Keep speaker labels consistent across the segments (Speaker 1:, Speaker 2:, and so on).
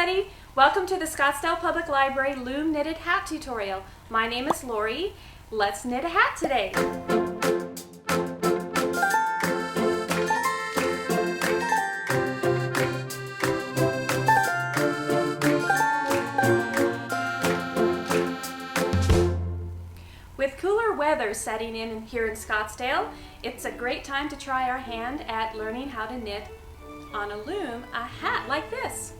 Speaker 1: everybody! Welcome to the Scottsdale Public Library Loom Knitted Hat Tutorial. My name is Lori. Let's knit a hat today. With cooler weather setting in here in Scottsdale, it's a great time to try our hand at learning how to knit on a loom a hat like this.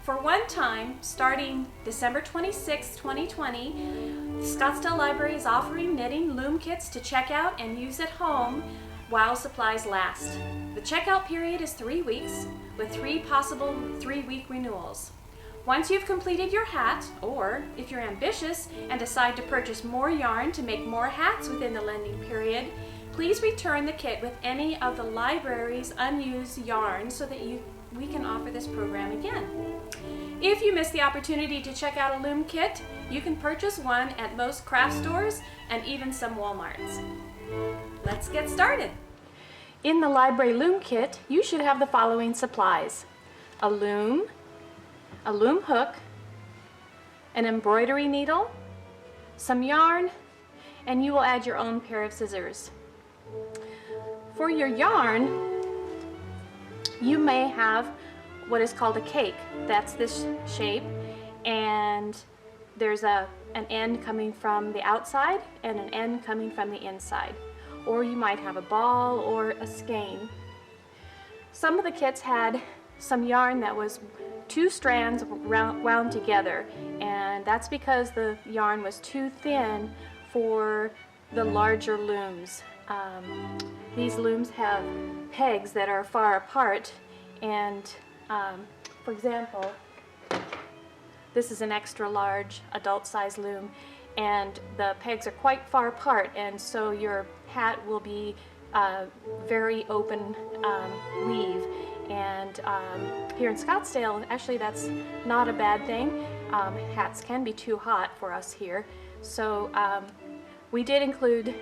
Speaker 1: For one time, starting December 26, 2020, the Scottsdale Library is offering knitting loom kits to check out and use at home while supplies last. The checkout period is 3 weeks, with 3 possible 3-week renewals. Once you've completed your hat, or if you're ambitious and decide to purchase more yarn to make more hats within the lending period, please return the kit with any of the library's unused yarn so that we can offer this program again. If you missed the opportunity to check out a loom kit, you can purchase one at most craft stores and even some Walmarts. Let's get started. In the library loom kit, you should have the following supplies: a loom hook, an embroidery needle, some yarn, and you will add your own pair of scissors. For your yarn, you may have what is called a cake. That's this shape, and there's an end coming from the outside and an end coming from the inside. Or you might have a ball or a skein. Some of the kits had some yarn that was 2 strands wound together, and that's because the yarn was too thin for the larger looms. These looms have pegs that are far apart, and for example, this is an extra large adult size loom, and the pegs are quite far apart, and so your hat will be very open weave. And here in Scottsdale, actually that's not a bad thing. Hats can be too hot for us here, so we did include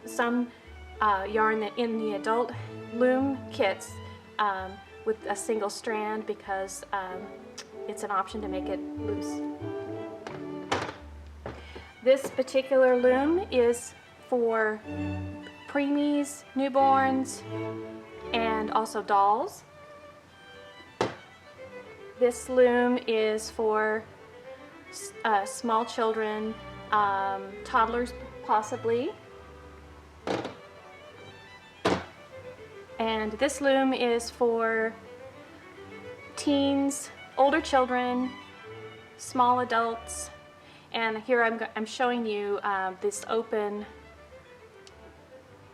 Speaker 1: some yarn in the adult loom kits with a single strand because it's an option to make it loose. This particular loom is for preemies, newborns, and also dolls. This loom is for small children, toddlers possibly. And this loom is for teens, older children, small adults. And here I'm showing you this open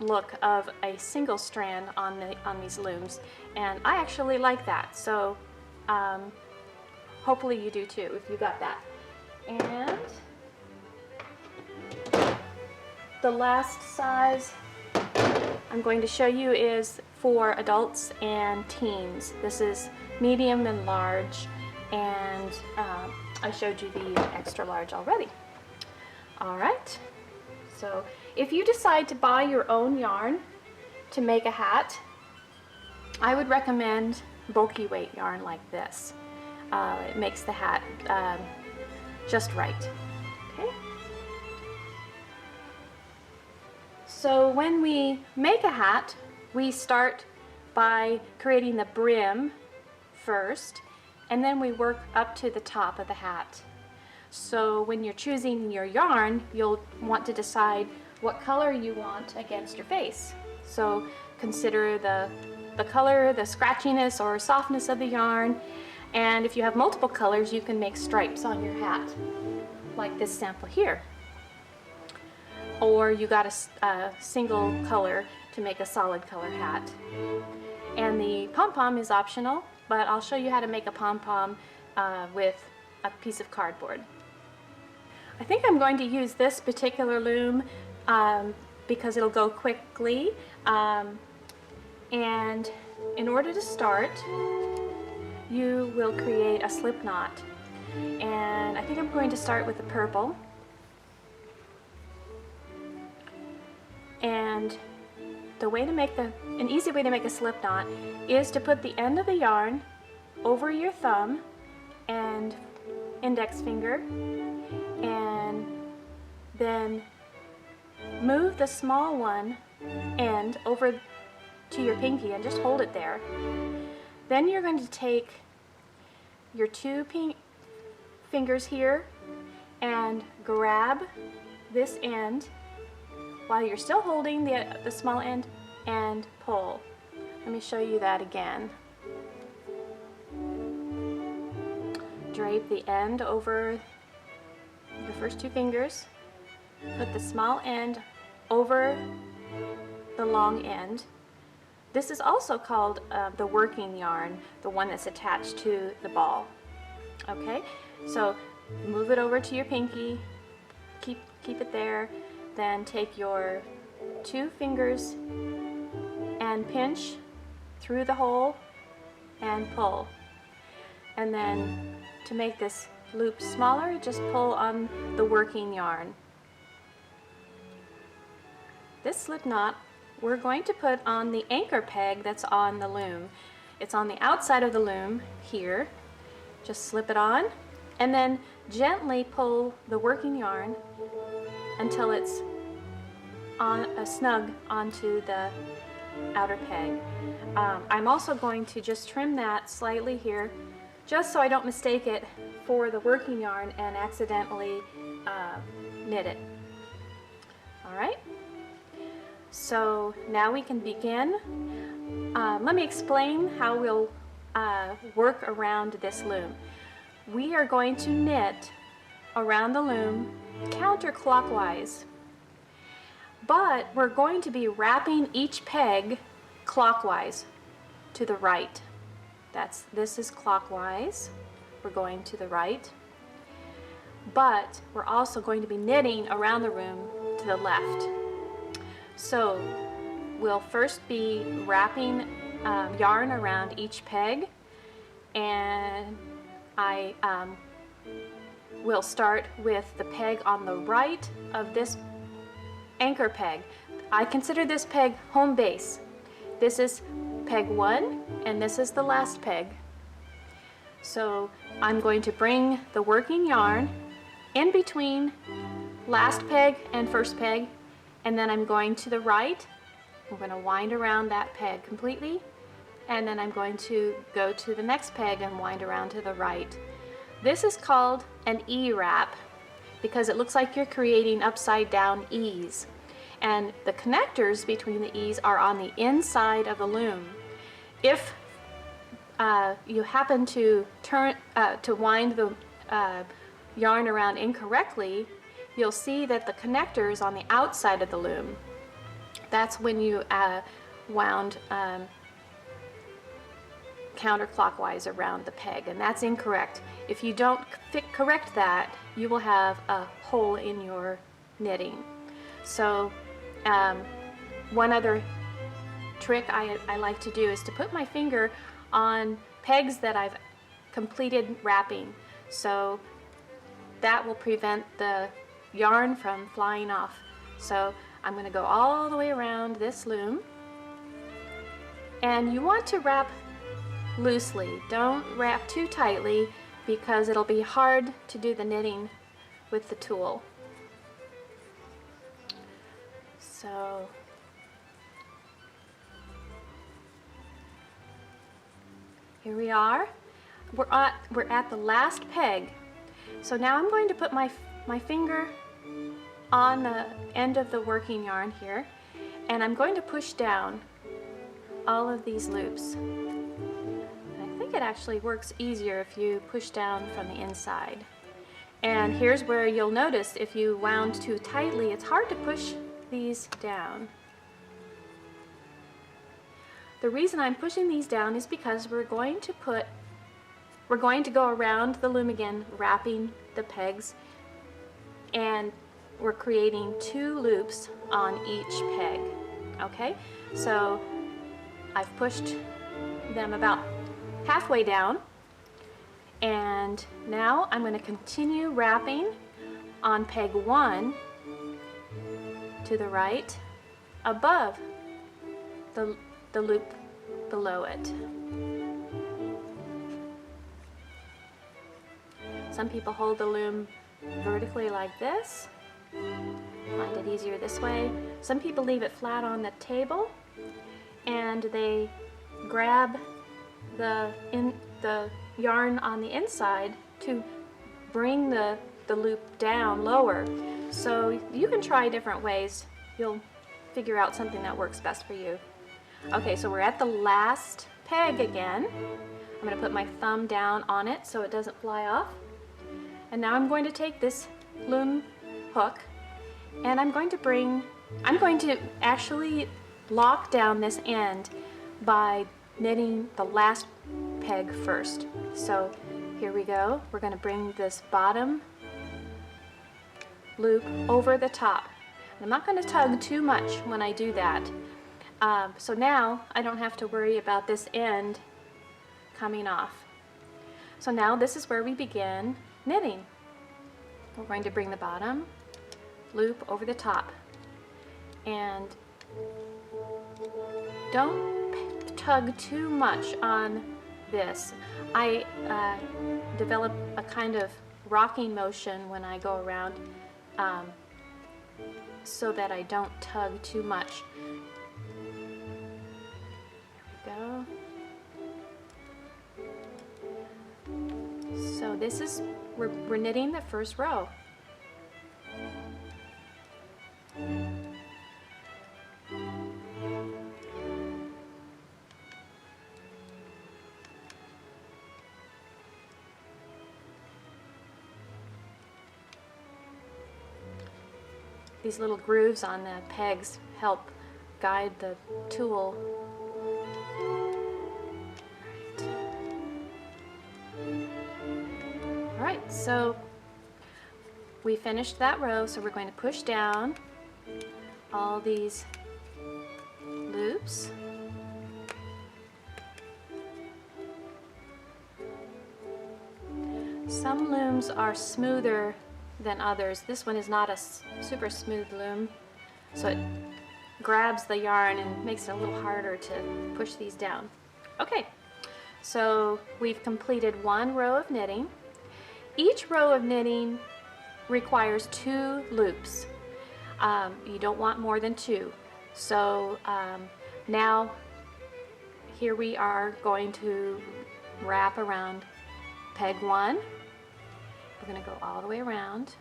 Speaker 1: look of a single strand on these looms. And I actually like that. So hopefully you do too if you got that. And the last size I'm going to show you is for adults and teens. This is medium and large, and I showed you the extra large already. Alright, so if you decide to buy your own yarn to make a hat, I would recommend bulky weight yarn like this. It makes the hat just right. Okay. So when we make a hat, we start by creating the brim first, and then we work up to the top of the hat. So when you're choosing your yarn, you'll want to decide what color you want against your face. So consider the color, the scratchiness or softness of the yarn, and if you have multiple colors, you can make stripes on your hat, like this sample here. Or you got a single color to make a solid color hat. And the pom-pom is optional, but I'll show you how to make a pom-pom with a piece of cardboard. I think I'm going to use this particular loom because it'll go quickly. And in order to start, you will create a slip knot. And I think I'm going to start with the purple. And an easy way to make a slip knot is to put the end of the yarn over your thumb and index finger, and then move the small one end over to your pinky and just hold it there. Then you're going to take your two fingers here and grab this end while you're still holding the small end and pull. Let me show you that again. Drape the end over your first two fingers. Put the small end over the long end. This is also called the working yarn, the one that's attached to the ball. Okay, so move it over to your pinky, keep it there, then take your two fingers and pinch through the hole and pull. And then to make this loop smaller, just pull on the working yarn. This slip knot we're going to put on the anchor peg that's on the loom. It's on the outside of the loom here. Just slip it on and then gently pull the working yarn until it's snug onto the outer peg. I'm also going to just trim that slightly here, just so I don't mistake it for the working yarn and accidentally knit it. All right, so now we can begin. Let me explain how we'll work around this loom. We are going to knit around the loom counterclockwise, but we're going to be wrapping each peg clockwise to the right. This is clockwise. We're going to the right, but we're also going to be knitting around the loom to the left. So we'll first be wrapping yarn around each peg, and I will start with the peg on the right of this anchor peg. I consider this peg home base. This is peg 1 and this is the last peg. So I'm going to bring the working yarn in between last peg and first peg, and then I'm going to the right. I'm going to wind around that peg completely, and then I'm going to go to the next peg and wind around to the right. This is called an E-wrap because it looks like you're creating upside down E's, and the connectors between the E's are on the inside of the loom. If you happen to wind the yarn around incorrectly, you'll see that the connector is on the outside of the loom. That's when you wound counterclockwise around the peg, and that's incorrect. If you don't correct that, you will have a hole in your knitting. So one other trick I like to do is to put my finger on pegs that I've completed wrapping, so that will prevent the yarn from flying off. So I'm going to go all the way around this loom, and you want to wrap loosely. Don't wrap too tightly because it'll be hard to do the knitting with the tool. So here we are. We're at the last peg. So now I'm going to put my finger on the end of the working yarn here, and I'm going to push down all of these loops. And I think it actually works easier if you push down from the inside. And here's where you'll notice if you wound too tightly, it's hard to push these down. The reason I'm pushing these down is because we're going to go around the loom again, wrapping the pegs, and we're creating 2 loops on each peg. Okay, so I've pushed them about halfway down, and now I'm going to continue wrapping on peg 1 to the right above the loop below it. Some people hold the loom vertically like this. Find it easier this way. Some people leave it flat on the table and they grab the yarn on the inside to bring the loop down lower. So you can try different ways. You'll figure out something that works best for you. Okay, so we're at the last peg again. I'm going to put my thumb down on it so it doesn't fly off. And now I'm going to take this loom hook and I'm going to actually lock down this end by knitting the last peg first. So here we go. We're going to bring this bottom loop over the top. I'm not going to tug too much when I do that. So now I don't have to worry about this end coming off. So now this is where we begin knitting. We're going to bring the bottom loop over the top and don't tug too much on this. I develop a kind of rocking motion when I go around so that I don't tug too much. There we go. So this is, we're knitting the first row. These little grooves on the pegs help guide the tool. Alright, so we finished that row, so we're going to push down all these loops. Some looms are smoother than others. This one is not a super smooth loom, so it grabs the yarn and makes it a little harder to push these down. Okay, so we've completed one row of knitting. Each row of knitting requires 2 loops. You don't want more than 2. So now here we are going to wrap around peg 1. We're going to go all the way around.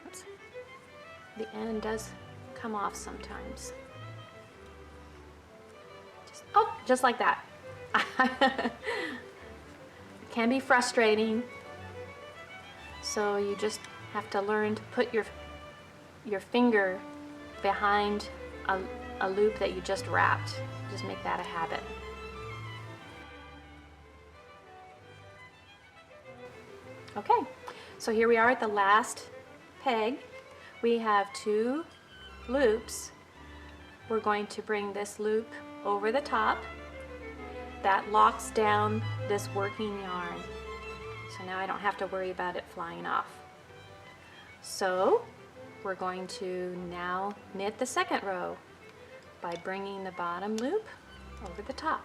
Speaker 1: Oops. The end does come off sometimes. Just like that. It can be frustrating, so you just have to learn to put your finger behind a loop that you just wrapped. Just make that a habit. Okay, so here we are at the last peg. We have 2 loops. We're going to bring this loop over the top. That locks down this working yarn. So now I don't have to worry about it flying off. So we're going to now knit the second row by bringing the bottom loop over the top.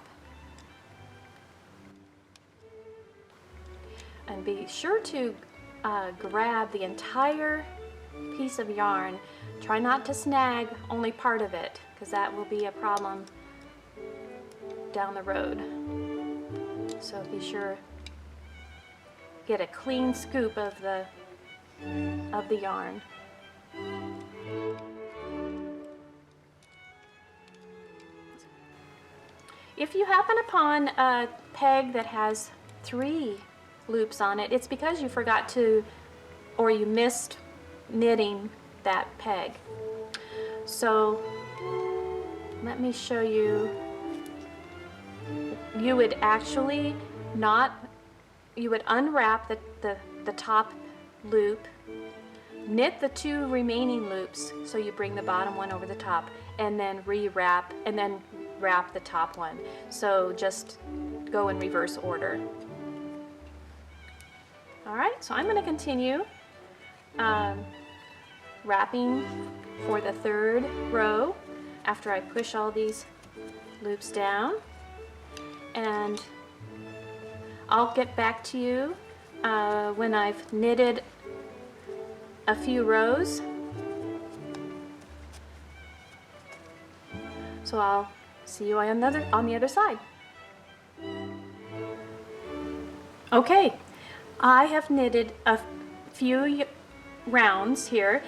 Speaker 1: And be sure to grab the entire piece of yarn. Try not to snag only part of it, because that will be a problem down the road. So be sure get a clean scoop of the yarn. If you happen upon a peg that has 3 loops on it, it's because you forgot to, or you missed knitting that peg. So let me show you. You would actually you would unwrap the top loop, knit the 2 remaining loops, so you bring the bottom one over the top, and then re-wrap, and then wrap the top one. So just go in reverse order. Alright, so I'm going to continue wrapping for the 3rd row after I push all these loops down. and I'll get back to you when I've knitted a few rows. So I'll see you on the other side. Okay, I have knitted a few rounds here.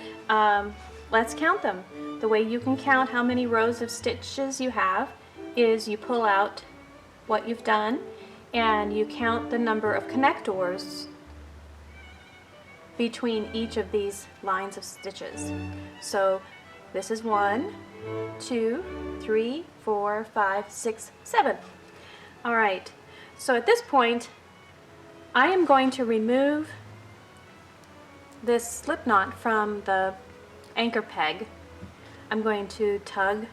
Speaker 1: Let's count them. The way you can count how many rows of stitches you have is you pull out what you've done and you count the number of connectors between each of these lines of stitches. So this is 1, 2, 3, 4, 5, 6, 7. All right, so at this point I am going to remove this slip knot from the anchor peg. I'm going to tug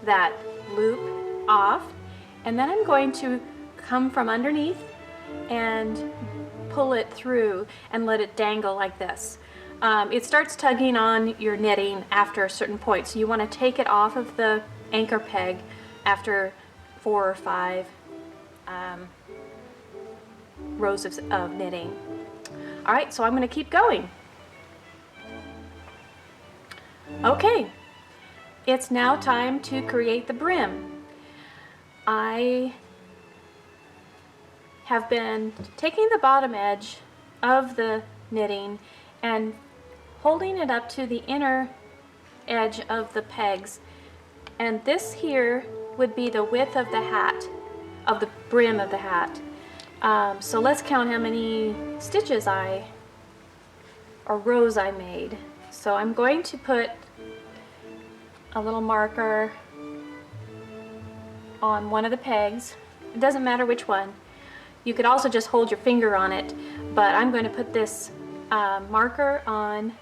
Speaker 1: that loop off, and then I'm going to come from underneath and pull it through and let it dangle like this. It starts tugging on your knitting after a certain point, so you want to take it off of the anchor peg after 4 or 5 rows of knitting. All right, so I'm going to keep going. Okay, it's now time to create the brim. I have been taking the bottom edge of the knitting and holding it up to the inner edge of the pegs, and this here would be the width of the hat, of the brim of the hat. So let's count how many stitches or rows I made. So I'm going to put a little marker on one of the pegs. It doesn't matter which one. You could also just hold your finger on it, but I'm going to put this marker on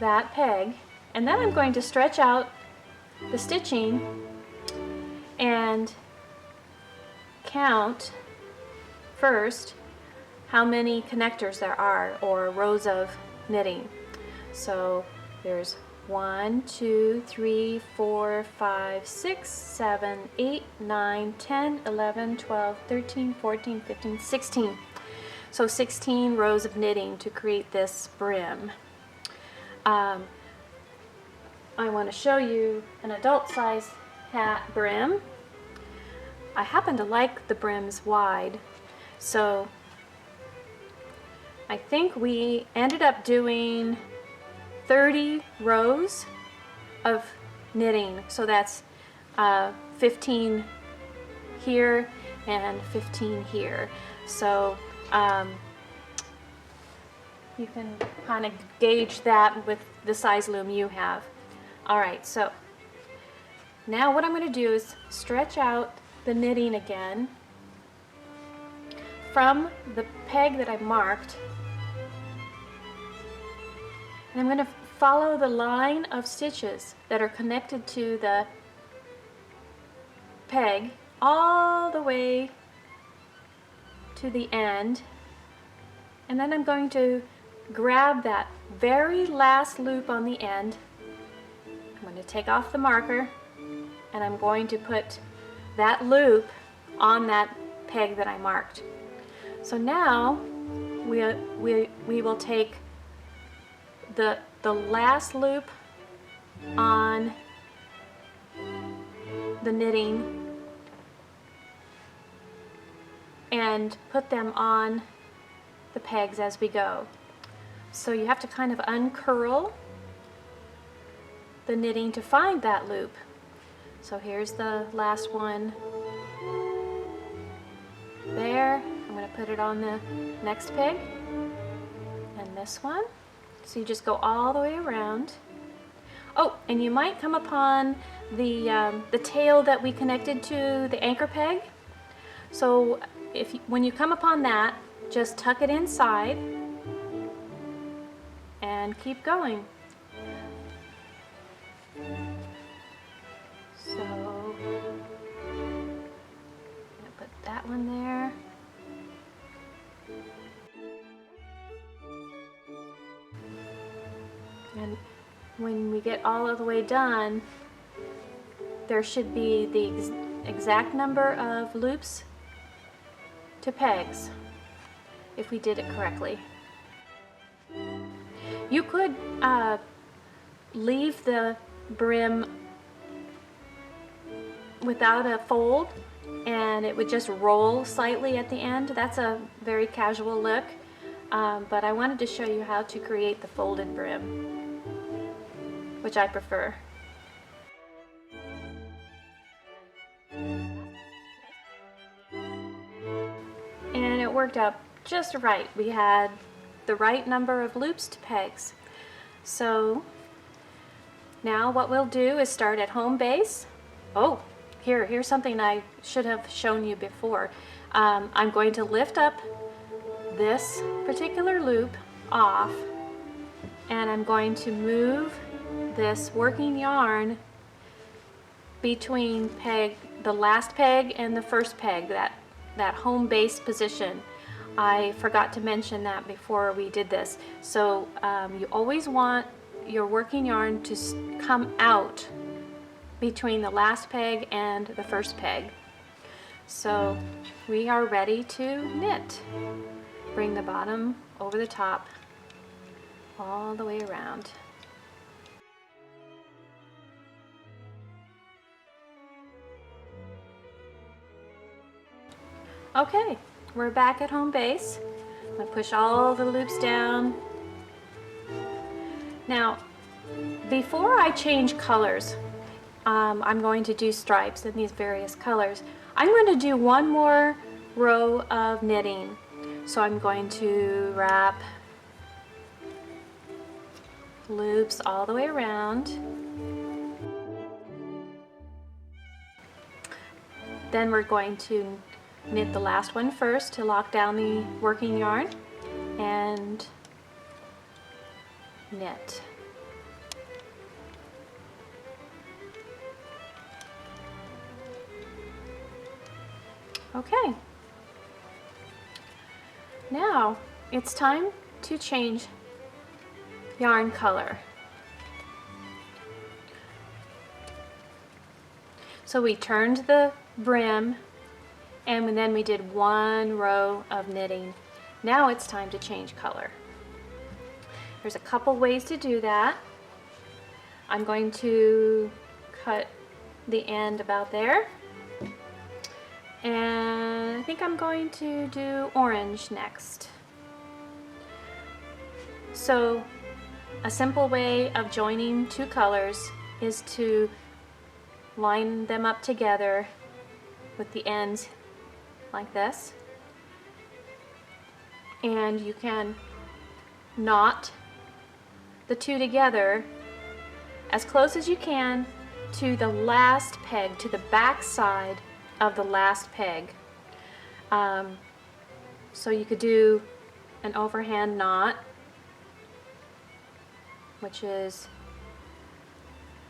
Speaker 1: that peg, and then I'm going to stretch out the stitching and count first how many connectors there are, or rows of knitting. So there's 1, 2, 3, 4, 5, 6, 7, 8, 9, 10, 11, 12, 13, 14, 15, 16. So 16 rows of knitting to create this brim. I want to show you an adult size hat brim. I happen to like the brims wide, so I think we ended up doing 30 rows of knitting. So that's 15 here and 15 here. So you can kind of gauge that with the size loom you have. All right, so now what I'm going to do is stretch out the knitting again from the peg that I marked, and I'm going to follow the line of stitches that are connected to the peg all the way to the end, and then I'm going to grab that very last loop on the end. I'm going to take off the marker and I'm going to put that loop on that peg that I marked. So now we will take the last loop on the knitting and put them on the pegs as we go. So you have to kind of uncurl the knitting to find that loop. So here's the last one there. I'm going to put it on the next peg and this one. So you just go all the way around. Oh, and you might come upon the tail that we connected to the anchor peg. So when you come upon that, just tuck it inside and keep going. So I'm gonna put that one there. And when we get all of the way done, there should be the exact number of loops to pegs if we did it correctly. You could leave the brim without a fold and it would just roll slightly at the end. That's a very casual look, but I wanted to show you how to create the folded brim, which I prefer. And it worked out just right. We had the right number of loops to pegs. So now what we'll do is start at home base. Oh, here's something I should have shown you before. I'm going to lift up this particular loop off, and I'm going to move this working yarn between the last peg and the first peg, that home base position. I forgot to mention that before we did this. So you always want your working yarn to come out between the last peg and the first peg. So we are ready to knit. Bring the bottom over the top all the way around. Okay, we're back at home base. I'm going to push all the loops down. Now, before I change colors, I'm going to do stripes in these various colors. I'm going to do one more row of knitting. So I'm going to wrap loops all the way around. Then we're going to knit the last one first to lock down the working yarn and knit. Okay, now it's time to change yarn color. So we turned the brim and then we did one row of knitting. Now it's time to change color. There's a couple ways to do that. I'm going to cut the end about there. And I think I'm going to do orange next. So a simple way of joining two colors is to line them up together with the ends like this. And you can knot the two together as close as you can to the last peg, to the back side of the last peg. So you could do an overhand knot, which is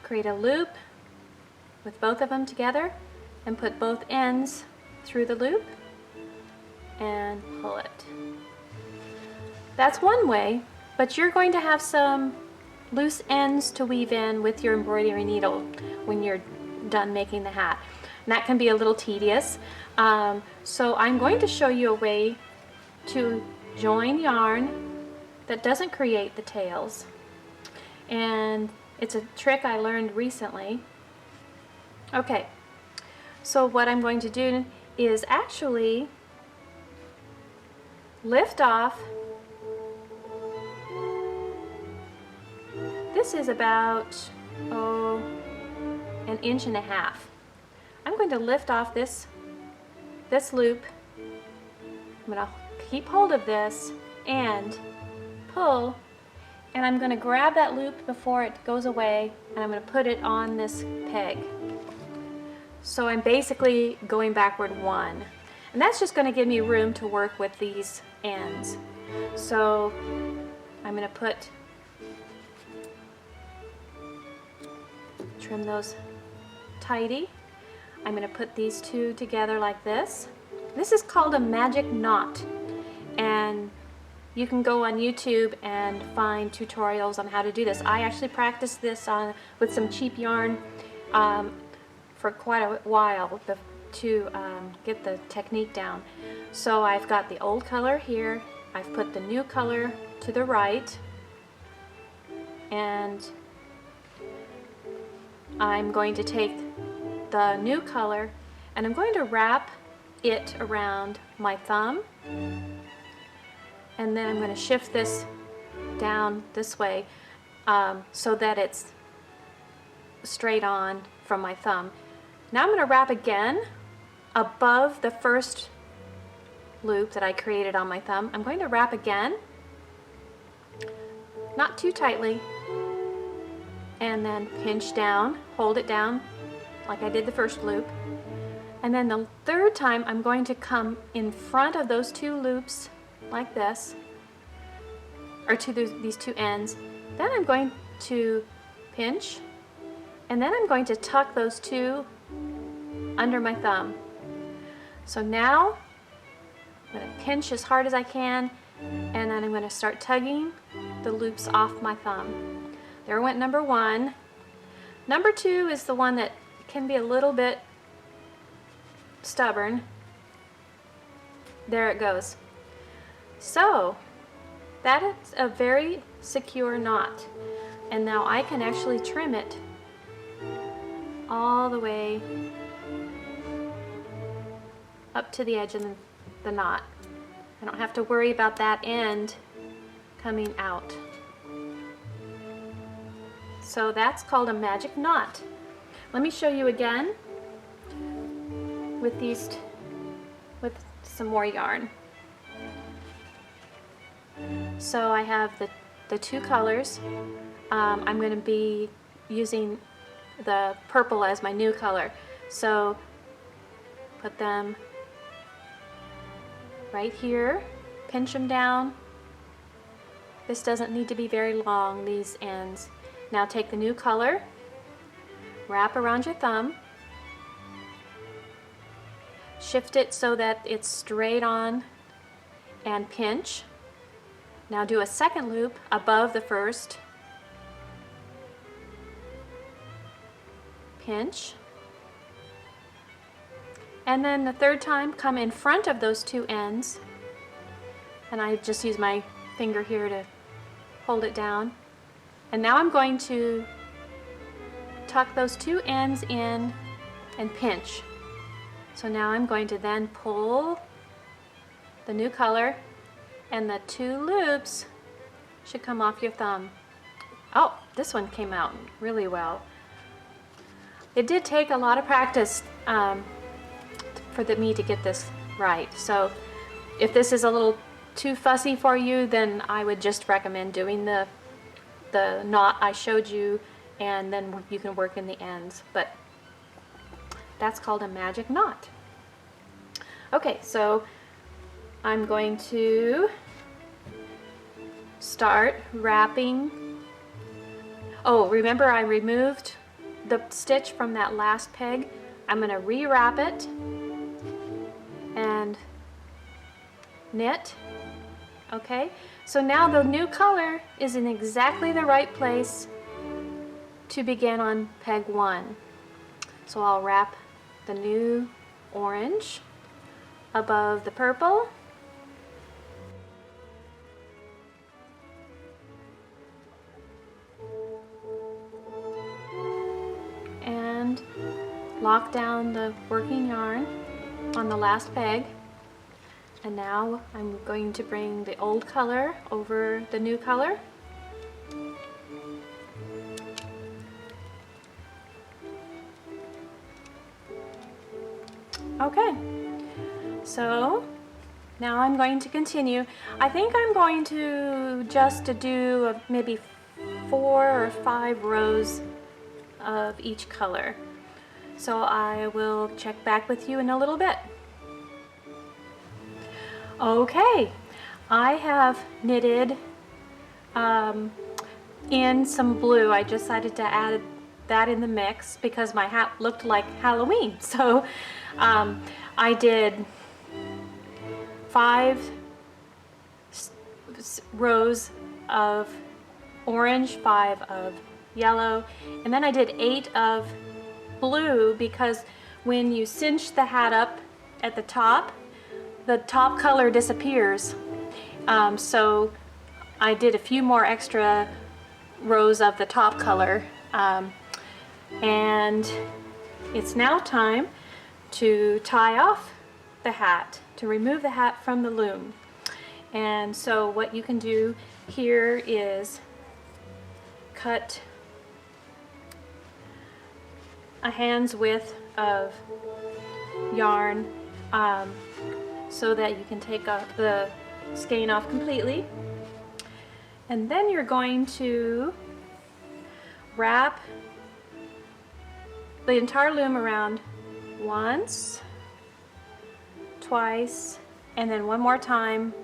Speaker 1: create a loop with both of them together and put both ends through the loop and pull it. That's one way, but you're going to have some loose ends to weave in with your embroidery needle when you're done making the hat. And that can be a little tedious. So I'm going to show you a way to join yarn that doesn't create the tails. And it's a trick I learned recently. Okay, so what I'm going to do is actually lift off. This is about, an inch and a half. I'm going to lift off this loop. I'm going to keep hold of this and pull, and I'm going to grab that loop before it goes away, and I'm going to put it on this peg. So I'm basically going backward one, and that's just going to give me room to work with these ends. So I'm going to trim those tidy. I'm going to put these two together like this. This is called a magic knot, and you can go on YouTube and find tutorials on how to do this. I actually practiced this with some cheap yarn for for quite a while to get the technique down. So I've got the old color here, I've put the new color to the right, and I'm going to take the new color and I'm going to wrap it around my thumb, and then I'm going to shift this down this way so that it's straight on from my thumb. Now I'm going to wrap again above the first loop that I created on my thumb. I'm going to wrap again, not too tightly, and then pinch down, hold it down like I did the first loop. And then the third time I'm going to come in front of those two loops like this, or to these two ends. Then I'm going to pinch, and then I'm going to tuck those two under my thumb. So now I'm going to pinch as hard as I can, and then I'm going to start tugging the loops off my thumb. There went number one. Number two is the one that can be a little bit stubborn. There it goes. So that is a very secure knot, and now I can actually trim it all the way up to the edge of the knot. I don't have to worry about that end coming out. So that's called a magic knot. Let me show you again with with some more yarn. So I have the two colors. I'm going to be using the purple as my new color. So put them right here, pinch them down. This doesn't need to be very long, these ends. Now take the new color, wrap around your thumb, shift it so that it's straight on, and pinch. Now do a second loop above the first, pinch, and then the third time come in front of those two ends, and I just use my finger here to hold it down. And now I'm going to tuck those two ends in and pinch. So now I'm going to then pull the new color, and the two loops should come off your thumb. Oh, this one came out really well. It did take a lot of practice for me to get this right. So if this is a little too fussy for you, then I would just recommend doing the knot I showed you, and then you can work in the ends. But that's called a magic knot. Okay, so I'm going to start wrapping. Oh, remember I removed the stitch from that last peg. I'm going to rewrap it and knit. Okay, so now the new color is in exactly the right place to begin on peg 1. So I'll wrap the new orange above the purple, and lock down the working yarn on the last peg. And now I'm going to bring the old color over the new color. Okay, so now I'm going to continue. I think I'm going to just do maybe 4 or 5 rows of each color. So I will check back with you in a little bit. Okay, I have knitted in some blue. I decided to add that in the mix because my hat looked like Halloween. So I did 5 rows of orange, 5 of yellow, and then I did 8 of blue because when you cinch the hat up at the top color disappears. So I did a few more extra rows of the top color, and it's now time to tie off the hat, to remove the hat from the loom. And so what you can do here is cut a hand's width of yarn so that you can take the skein off completely. And then you're going to wrap the entire loom around once, twice, and then one more time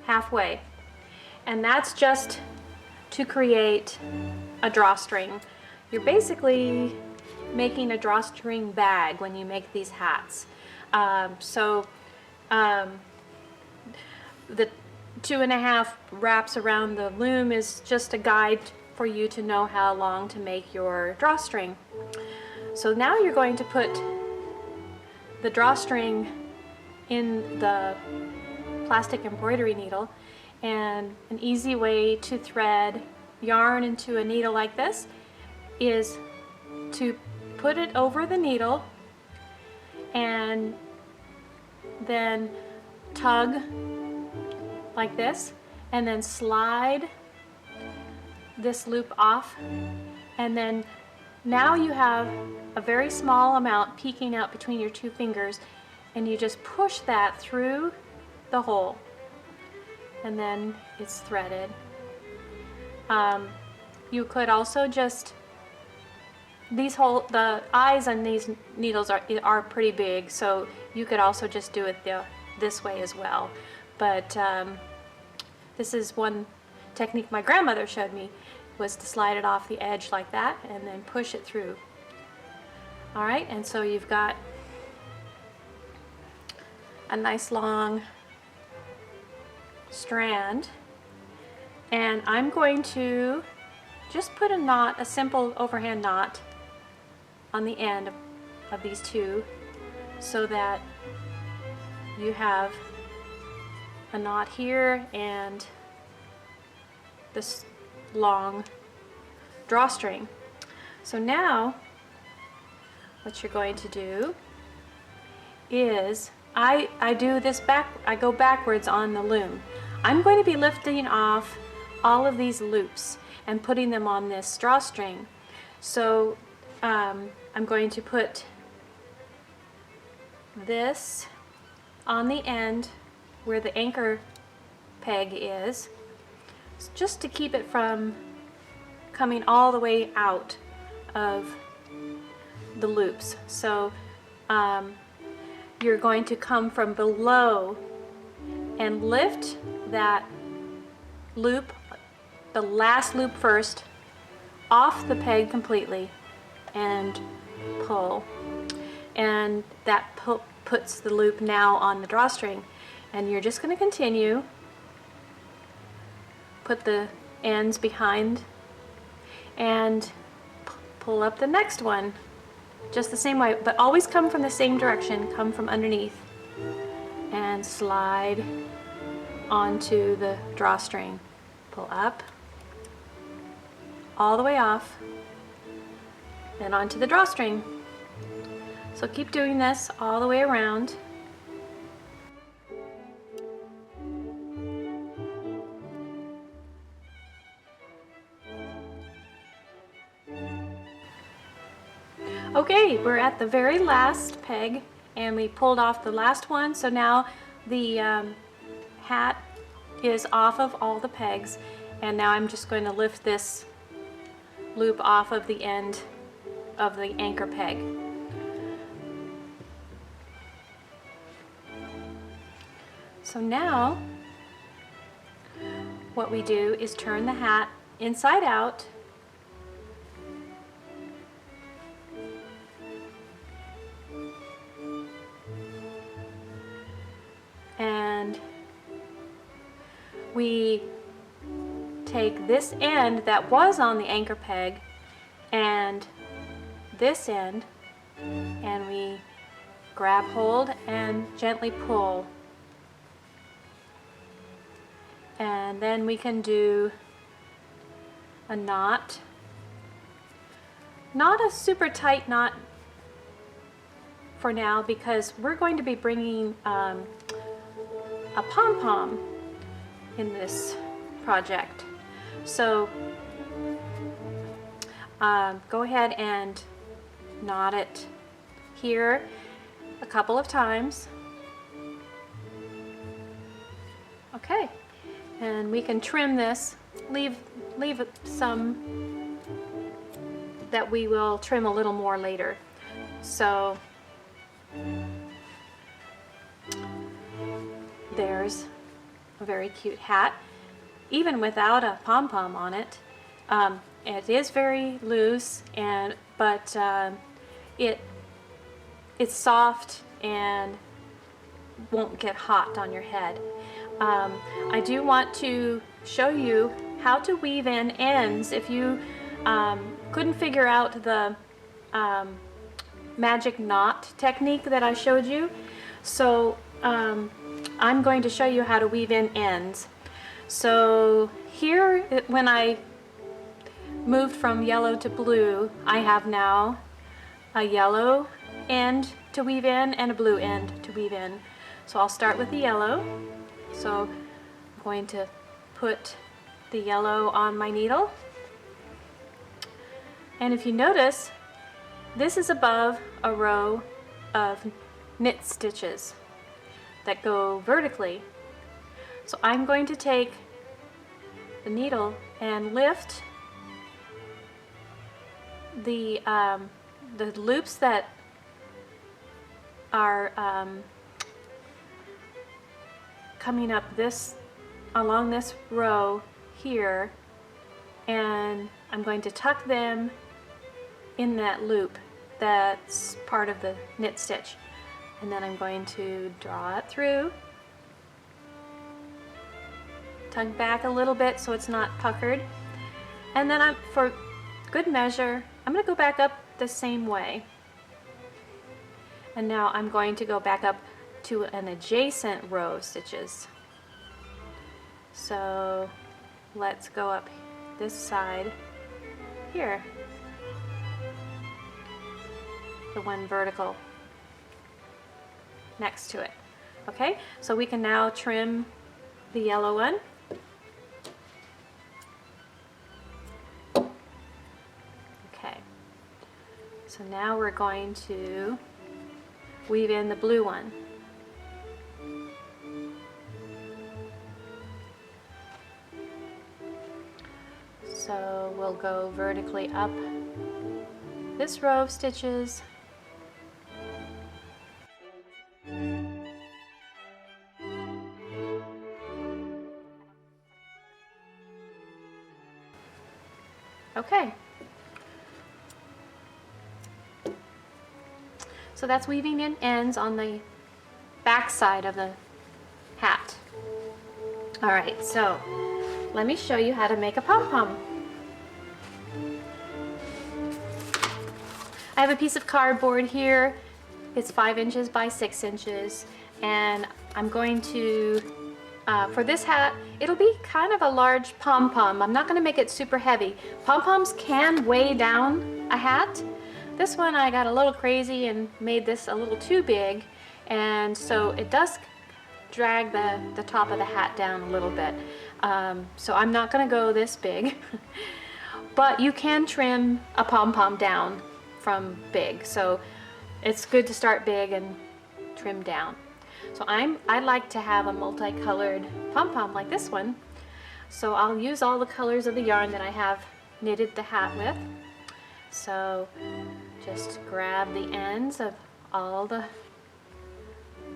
Speaker 1: halfway. And that's just to create a drawstring. You're basically making a drawstring bag when you make these hats. The 2.5 wraps around the loom is just a guide for you to know how long to make your drawstring. So now you're going to put the drawstring in the plastic embroidery needle, and an easy way to thread yarn into a needle like this is to put it over the needle and then tug like this, and then slide this loop off, and then now you have a very small amount peeking out between your two fingers, and you just push that through the hole, and then it's threaded. You could also just, the eyes on these needles are pretty big, so you could also just do it this way as well. But this is one technique my grandmother showed me, was to slide it off the edge like that and then push it through. All right, and so you've got a nice long strand, and I'm going to just put a knot, a simple overhand knot on the end of these two, so that you have a knot here and this long drawstring. So now what you're going to do is, I do this I go backwards on the loom. I'm going to be lifting off all of these loops and putting them on this drawstring. So I'm going to put this on the end where the anchor peg is, just to keep it from coming all the way out of the loops. So you're going to come from below and lift that loop, the last loop first, off the peg completely and pull. And that puts the loop now on the drawstring. And you're just going to continue, put the ends behind, and pull up the next one just the same way, but always come from the same direction, come from underneath, and slide onto the drawstring. Pull up, all the way off, then onto the drawstring. So keep doing this all the way around. Okay, we're at the very last peg and we pulled off the last one, so now the hat is off of all the pegs, and now I'm just going to lift this loop off of the end of the anchor peg. So now what we do is turn the hat inside out and we take this end that was on the anchor peg and this end, and we grab hold and gently pull. And then we can do a knot. Not a super tight knot for now, because we're going to be bringing a pom-pom in this project. So go ahead and knot it here a couple of times. Okay, and we can trim this, leave some that we will trim a little more later. So there's a very cute hat, even without a pom-pom on it. It is very loose, but it's soft and won't get hot on your head. I do want to show you how to weave in ends if you couldn't figure out the magic knot technique that I showed you. So I'm going to show you how to weave in ends. So here, when I moved from yellow to blue, I have now a yellow end to weave in and a blue end to weave in. So I'll start with the yellow. So I'm going to put the yellow on my needle. And if you notice, this is above a row of knit stitches that go vertically. So I'm going to take the needle and lift the loops that are coming up along this row here, and I'm going to tuck them in that loop that's part of the knit stitch, and then I'm going to draw it through, tug back a little bit so it's not puckered, and then for good measure, I'm going to go back up the same way. And now I'm going to go back up to an adjacent row of stitches. So let's go up this side here, the one vertical next to it. Okay, so we can now trim the yellow one. Okay, so now we're going to weave in the blue one. So we'll go vertically up this row of stitches. Okay. So that's weaving in ends on the back side of the hat. All right, so let me show you how to make a pom-pom. I have a piece of cardboard here. It's 5 inches by 6 inches, and I'm going to, for this hat, it'll be kind of a large pom-pom. I'm not going to make it super heavy. Pom-poms can weigh down a hat. This one I got a little crazy and made this a little too big, and so it does drag the top of the hat down a little bit. So I'm not going to go this big, but you can trim a pom-pom down from big, so it's good to start big and trim down. So I like to have a multicolored pom-pom like this one, so I'll use all the colors of the yarn that I have knitted the hat with. So just grab the ends of all the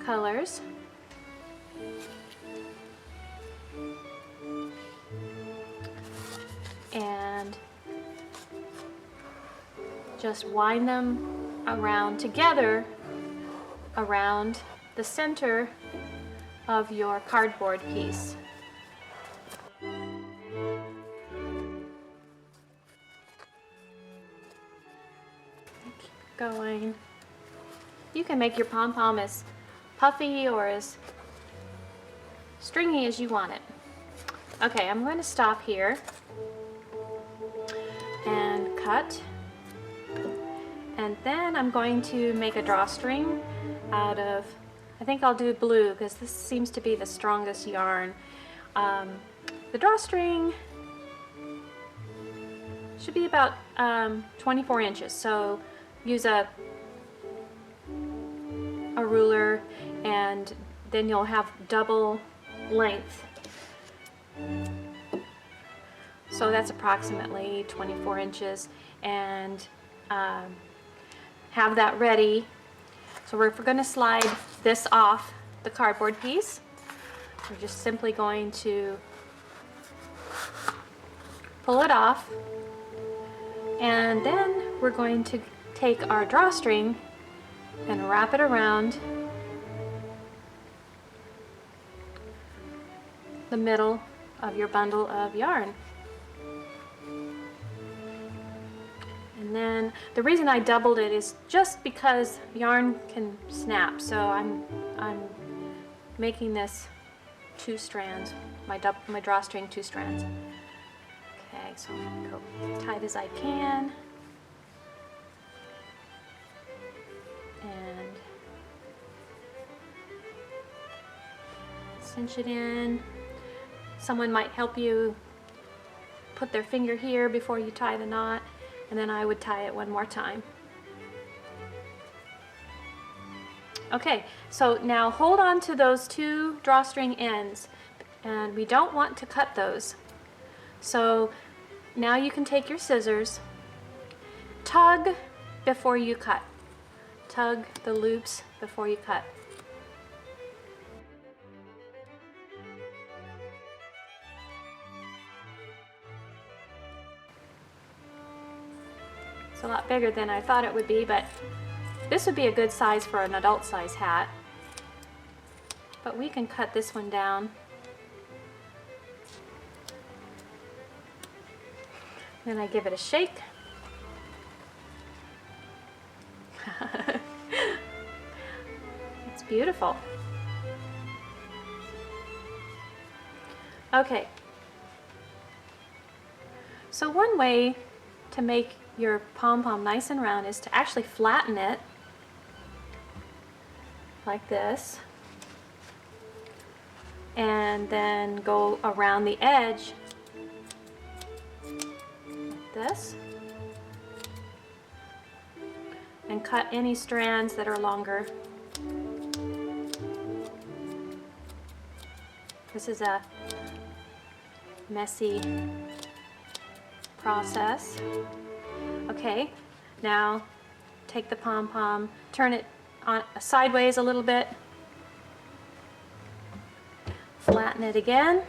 Speaker 1: colors and just wind them around together around the center of your cardboard piece. going. You can make your pom-pom as puffy or as stringy as you want it. Okay, I'm going to stop here and cut. And then I'm going to make a drawstring out of, I think I'll do blue because this seems to be the strongest yarn. The drawstring should be about 24 inches, so use a ruler and then you'll have double length. So that's approximately 24 inches, and have that ready. So we're going to slide this off the cardboard piece. We're just simply going to pull it off, and then we're going to take our drawstring and wrap it around the middle of your bundle of yarn. And then the reason I doubled it is just because yarn can snap, so I'm making this 2 strands, my drawstring 2 strands. Okay, so I'm going to go as tight as I can. And cinch it in. Someone might help you put their finger here before you tie the knot, and then I would tie it one more time. Okay, so now hold on to those 2 drawstring ends, and we don't want to cut those. So now you can take your scissors, tug before you cut. Tug the loops before you cut. It's a lot bigger than I thought it would be, but this would be a good size for an adult size hat. But we can cut this one down. Then I give it a shake. It's beautiful. Okay. So one way to make your pom-pom nice and round is to actually flatten it like this, and then go around the edge like this, and cut any strands that are longer. This is a messy process. Okay, now take the pom-pom, turn it on sideways a little bit, flatten it again.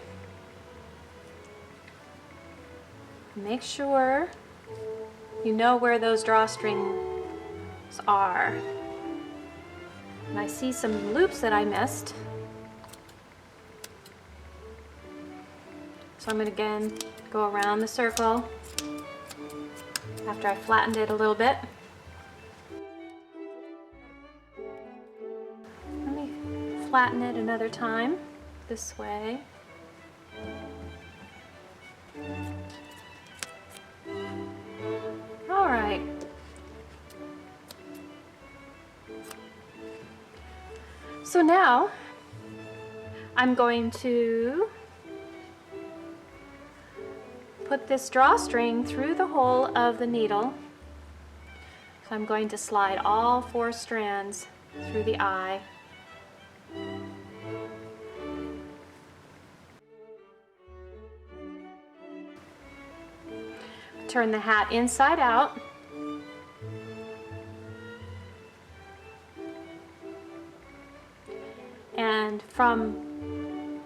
Speaker 1: Make sure you know where those drawstrings are. And I see some loops that I missed. So I'm going to again go around the circle after I flattened it a little bit. Let me flatten it another time this way. All right. So now I'm going to put this drawstring through the hole of the needle. So I'm going to slide all 4 strands through the eye. Turn the hat inside out. And from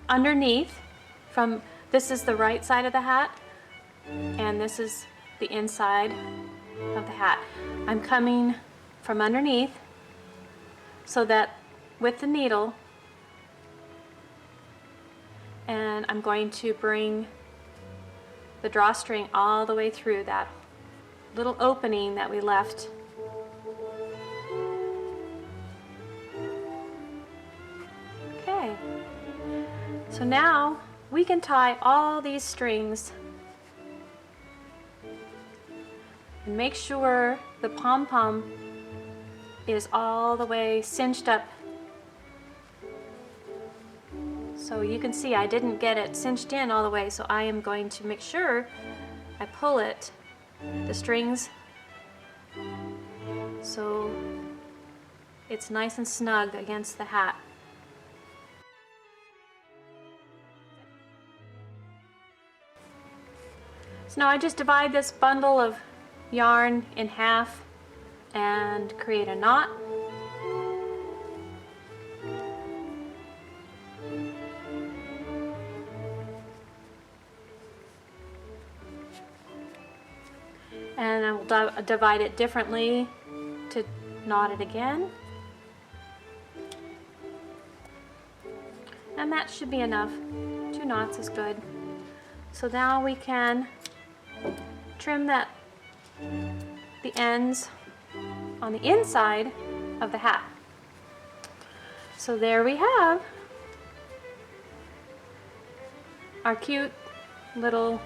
Speaker 1: underneath, this is the right side of the hat, and this is the inside of the hat. I'm coming from underneath so that with the needle, and I'm going to bring the drawstring all the way through that little opening that we left. Okay, so now we can tie all these strings and make sure the pom-pom is all the way cinched up. So you can see I didn't get it cinched in all the way, so I am going to make sure I pull it, the strings, so it's nice and snug against the hat. So now I just divide this bundle of yarn in half and create a knot. And I will divide it differently to knot it again. And that should be enough. 2 knots is good. So now we can trim the ends on the inside of the hat. So there we have our cute little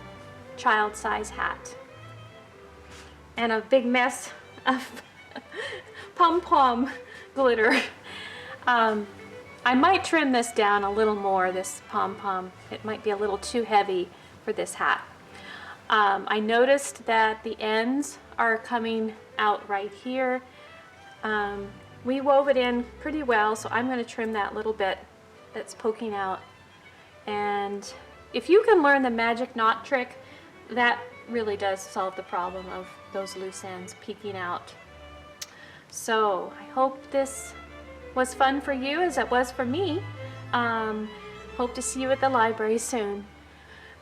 Speaker 1: child-size hat. And a big mess of pom-pom glitter. I might trim this down a little more, this pom-pom. It might be a little too heavy for this hat. I noticed that the ends are coming out right here. We wove it in pretty well, so I'm going to trim that little bit that's poking out. And if you can learn the magic knot trick, that really does solve the problem of those loose ends peeking out. So I hope this was fun for you as it was for me. Hope to see you at the library soon.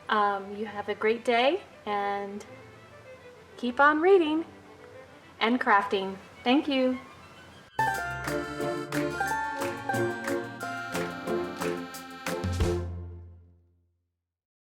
Speaker 1: You have a great day and keep on reading and crafting. Thank you.